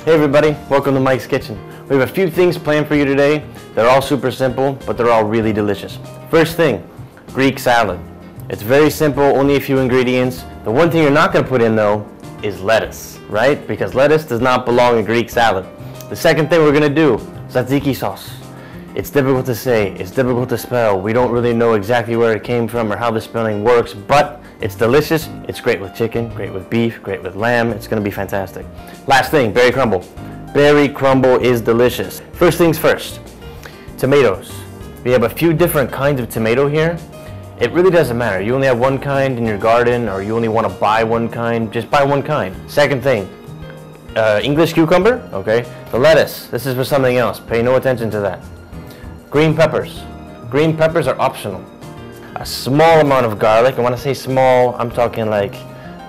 Hey everybody, welcome to Mike's Kitchen. We have a few things planned for you today. They're all super simple, but they're all really delicious. First thing, Greek salad. It's very simple, only a few ingredients. The one thing you're not going to put in though is lettuce, right? Because lettuce does not belong in Greek salad. The second thing we're going to do, zaziki sauce. It's difficult to say, it's difficult to spell. We don't really know exactly where it came from or how the spelling works, but it's delicious. It's great with chicken, great with beef, great with lamb. It's going to be fantastic. Last thing, berry crumble. Berry crumble is delicious. First things first, tomatoes. We have a few different kinds of tomato here. It really doesn't matter. You only have one kind in your garden, or you only want to buy one kind, just buy one kind. Second thing, English cucumber, okay? The lettuce, this is for something else. Pay no attention to that. Green peppers. Green peppers are optional. A small amount of garlic, and when I say small, I'm talking like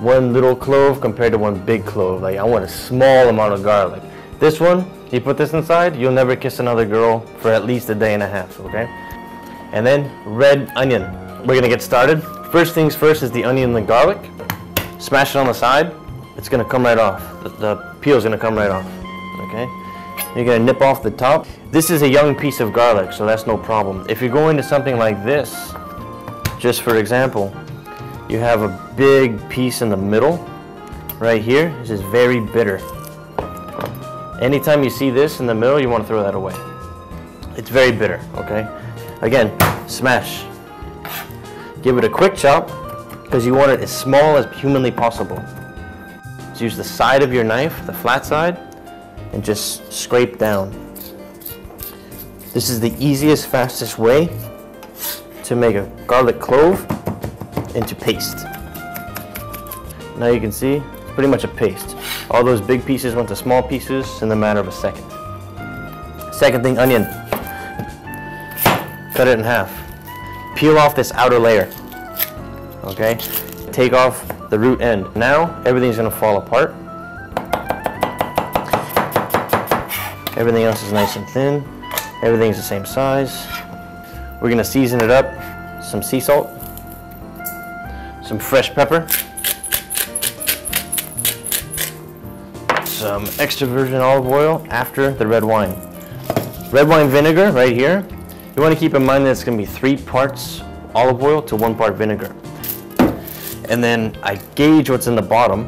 one little clove compared to one big clove. Like I want a small amount of garlic. This one, you put this inside, you'll never kiss another girl for at least a day and a half, okay? And then red onion. We're gonna get started. First things first is the onion and the garlic. Smash it on the side. It's gonna come right off. The peel's gonna come right off, okay? You're gonna nip off the top. This is a young piece of garlic, so that's no problem. If you're going to something like this, just for example, you have a big piece in the middle, right here. This is very bitter. Anytime you see this in the middle, you want to throw that away. It's very bitter, okay? Again, smash. Give it a quick chop, because you want it as small as humanly possible. So use the side of your knife, the flat side, and just scrape down. This is the easiest, fastest way to make a garlic clove into paste. Now you can see it's pretty much a paste. All those big pieces went to small pieces in the matter of a second. Second thing, onion. Cut it in half. Peel off this outer layer. Okay? Take off the root end. Now everything's gonna fall apart. Everything else is nice and thin. Everything's the same size. We're gonna season it up. Some sea salt, some fresh pepper, some extra virgin olive oil after the red wine. Red wine vinegar right here. You want to keep in mind that it's going to be 3 parts olive oil to 1 part vinegar. And then I gauge what's in the bottom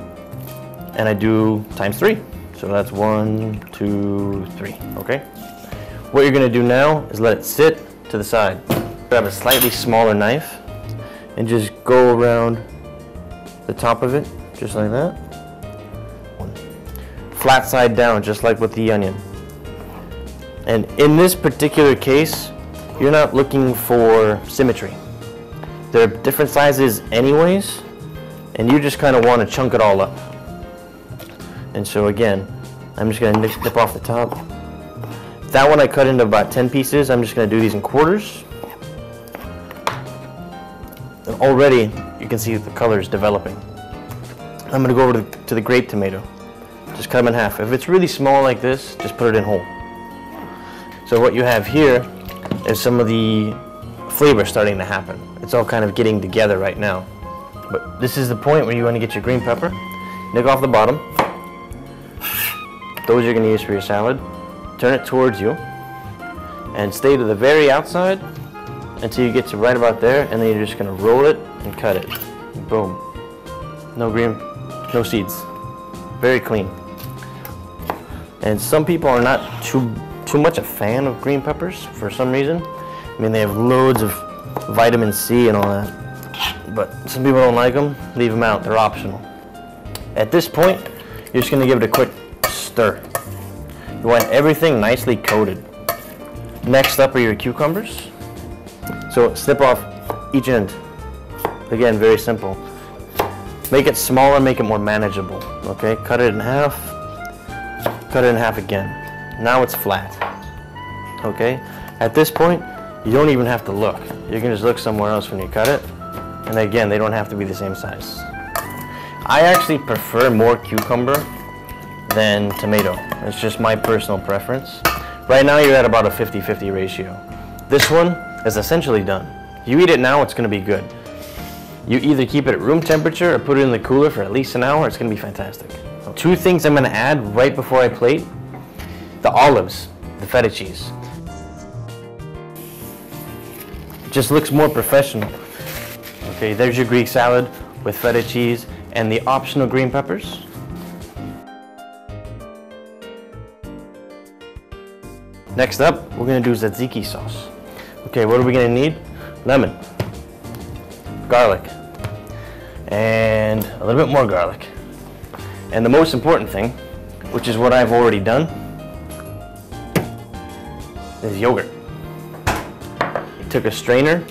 and I do times 3. So that's 1, 2, 3, okay? What you're going to do now is let it sit to the side. Grab a slightly smaller knife and just go around the top of it, just like that. Flat side down, just like with the onion. And in this particular case, you're not looking for symmetry. They're different sizes anyways, and you just kind of want to chunk it all up. And so again, I'm just going to nip off the top. That one I cut into about 10 pieces. I'm just going to do these in quarters. And already you can see the color is developing. I'm going to go over to the grape tomato. Just cut them in half. If it's really small like this, just put it in whole. So what you have here is some of the flavor starting to happen. It's all kind of getting together right now. But this is the point where you want to get your green pepper, nick off the bottom. Those you're going to use for your salad. Turn it towards you and stay to the very outside until you get to right about there, and then you're just going to roll it and cut it. Boom. No green, no seeds. Very clean. And some people are not too much a fan of green peppers for some reason. I mean, they have loads of vitamin C and all that. But some people don't like them. Leave them out. They're optional. At this point, you're just going to give it a quick stir. You want everything nicely coated. Next up are your cucumbers. So snip off each end. Again, very simple. Make it smaller, make it more manageable. Okay, cut it in half. Cut it in half again. Now it's flat. Okay, at this point, you don't even have to look. You can just look somewhere else when you cut it. And again, they don't have to be the same size. I actually prefer more cucumber than tomato. It's just my personal preference. Right now you're at about a 50-50 ratio. This one is essentially done. You eat it now, it's going to be good. You either keep it at room temperature or put it in the cooler for at least an hour, it's going to be fantastic. two things I'm gonna add right before I plate. The olives, the feta cheese. It just looks more professional. Okay, there's your Greek salad with feta cheese and the optional green peppers. Next up, we're gonna do tzatziki sauce. Okay, what are we gonna need? Lemon, garlic, and a little bit more garlic. And the most important thing, which is what I've already done, is yogurt. Took a strainer,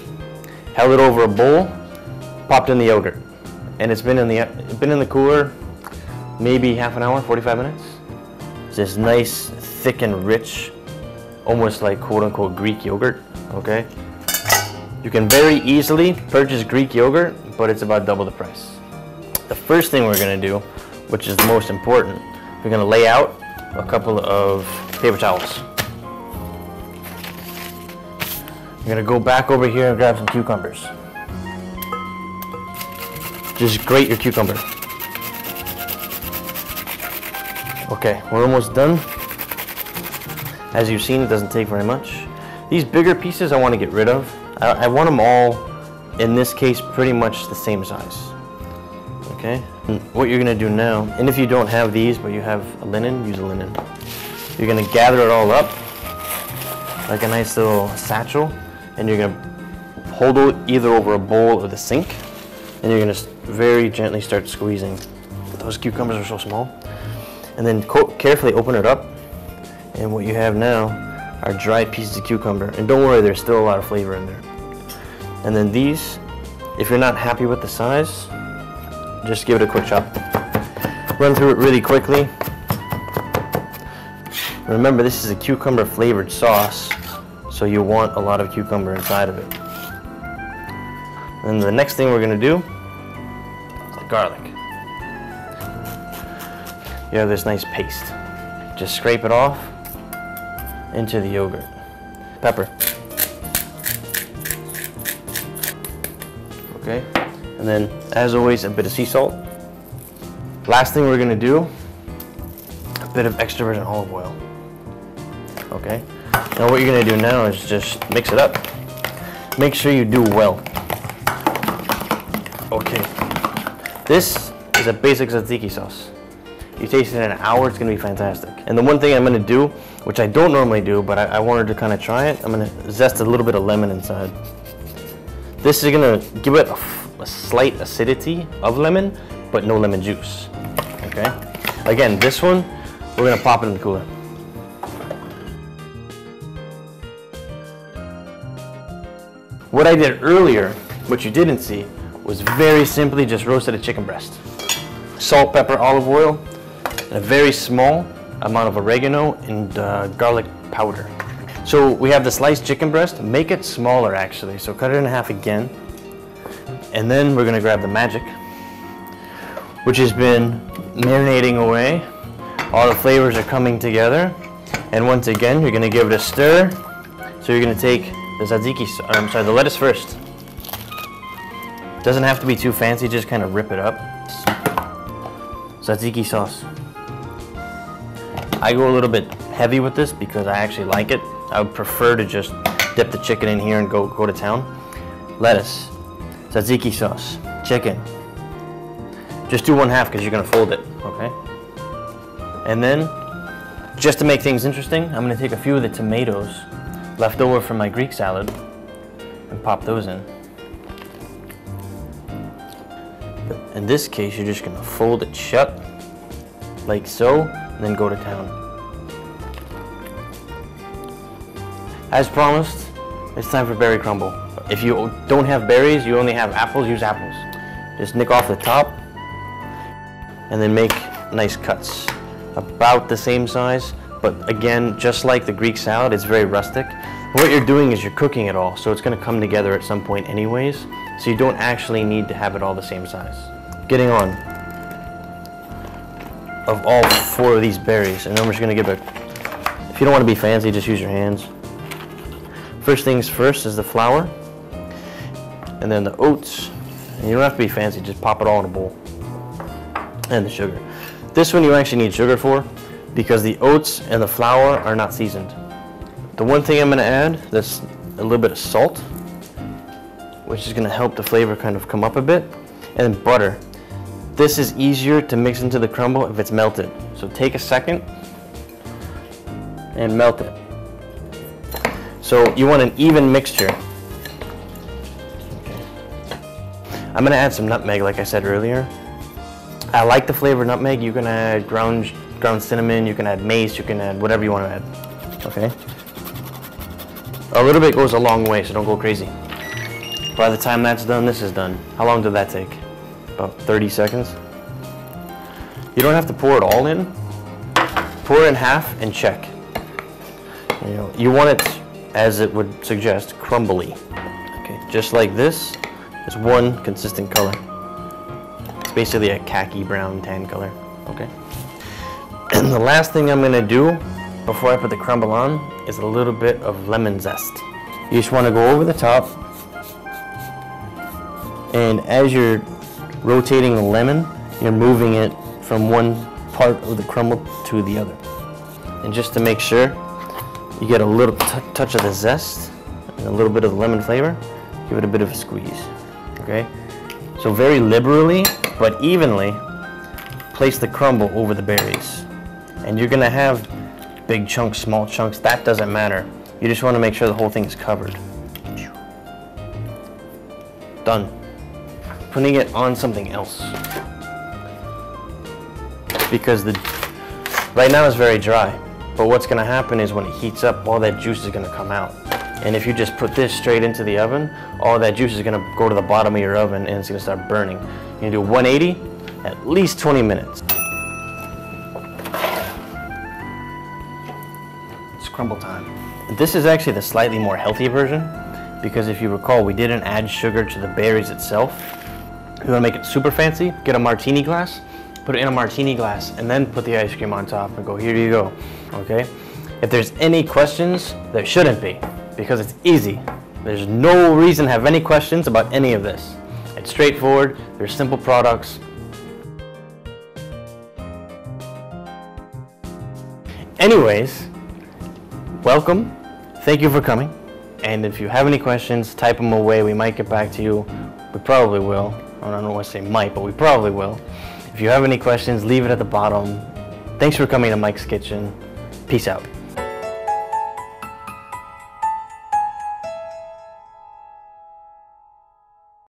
held it over a bowl, popped in the yogurt, and it's been in the cooler maybe half an hour, 45 minutes. It's this nice, thick and rich, almost like quote-unquote Greek yogurt. Okay, you can very easily purchase Greek yogurt, but it's about double the price. The first thing we're going to do, which is the most important, we're going to lay out a couple of paper towels. You're going to go back over here and grab some cucumbers. Just grate your cucumber. Okay, we're almost done. As you've seen, it doesn't take very much. These bigger pieces I want to get rid of. I want them all, in this case, pretty much the same size. Okay, and what you're going to do now, and if you don't have these, but you have a linen, use a linen. You're going to gather it all up like a nice little satchel, and you're going to hold it either over a bowl or the sink, and you're going to very gently start squeezing. Those cucumbers are so small. And then carefully open it up, and what you have now are dried pieces of cucumber. And don't worry, there's still a lot of flavor in there. And then these, if you're not happy with the size, just give it a quick chop. Run through it really quickly. Remember, this is a cucumber flavored sauce, so you want a lot of cucumber inside of it. And the next thing we're gonna do is the garlic. You have this nice paste. Just scrape it off into the yogurt. Pepper. Okay, and then as always, a bit of sea salt. Last thing we're gonna do, a bit of extra virgin olive oil. Okay, now what you're gonna do now is just mix it up. Make sure you do well. Okay, this is a basic tzatziki sauce. You taste it in an hour, it's gonna be fantastic. And the one thing I'm gonna do, which I don't normally do, but I wanted to kind of try it, I'm gonna zest a little bit of lemon inside. This is gonna give it a slight acidity of lemon, but no lemon juice, okay? Again, this one, we're gonna pop it in the cooler. What I did earlier, which you didn't see, was very simply just roasted a chicken breast. Salt, pepper, olive oil, and a very small amount of oregano and garlic powder. So we have the sliced chicken breast. Make it smaller actually, so cut it in half again. And then we're gonna grab the magic, which has been marinating away. All the flavors are coming together. And once again, you're gonna give it a stir. So you're gonna take the the lettuce first. Doesn't have to be too fancy, just kind of rip it up. Tzatziki sauce. I go a little bit heavy with this because I actually like it. I would prefer to just dip the chicken in here and go to town. Lettuce, tzatziki sauce, chicken. Just do 1/2 because you're gonna fold it, okay? And then, just to make things interesting, I'm gonna take a few of the tomatoes left over from my Greek salad and pop those in. In this case, you're just gonna fold it shut, like so, and then go to town. As promised, it's time for berry crumble. If you don't have berries, you only have apples, use apples. Just nick off the top, and then make nice cuts. About the same size, but again, just like the Greek salad, it's very rustic. What you're doing is you're cooking it all, so it's gonna come together at some point anyways, so you don't actually need to have it all the same size. Getting on of all 4 of these berries, and then we're just gonna give it, if you don't wanna be fancy, just use your hands. First things first is the flour, and then the oats, and you don't have to be fancy, just pop it all in a bowl, and the sugar. This one you actually need sugar for because the oats and the flour are not seasoned. The one thing I'm going to add, that's a little bit of salt, which is going to help the flavor kind of come up a bit, and then butter. This is easier to mix into the crumble if it's melted. So take a second and melt it. So you want an even mixture. Okay. I'm going to add some nutmeg like I said earlier. I like the flavor of nutmeg. You can add ground cinnamon, you can add mace, you can add whatever you want to add. Okay. A little bit goes a long way, so don't go crazy. By the time that's done, this is done. How long did that take? About 30 seconds. You don't have to pour it all in. Pour in half and check. You want it, as it would suggest, crumbly. Okay, just like this. It's one consistent color. It's basically a khaki brown tan color. Okay. And the last thing I'm gonna do before I put the crumble on is a little bit of lemon zest. You just want to go over the top, and as you're rotating the lemon, you're moving it from one part of the crumble to the other. And just to make sure you get a little touch of the zest and a little bit of the lemon flavor, give it a bit of a squeeze. Okay? So very liberally but evenly place the crumble over the berries. And you're gonna have big chunks, small chunks, that doesn't matter. You just want to make sure the whole thing is covered. Done. Putting it on something else. Because right now it's very dry, but what's going to happen is when it heats up, all that juice is going to come out. And if you just put this straight into the oven, all that juice is going to go to the bottom of your oven and it's going to start burning. You're going to do 180, at least 20 minutes. It's crumble time. This is actually the slightly more healthy version because if you recall, we didn't add sugar to the berries itself. If you want to make it super fancy, get a martini glass, put it in a martini glass, and then put the ice cream on top and go, here you go, okay? If there's any questions, there shouldn't be, because it's easy. There's no reason to have any questions about any of this. It's straightforward, they're simple products. Anyways, welcome, thank you for coming, and if you have any questions, type them away, we might get back to you. We probably will. I don't want to say might, but we probably will. If you have any questions, leave it at the bottom. Thanks for coming to Mike's Kitchen. Peace out.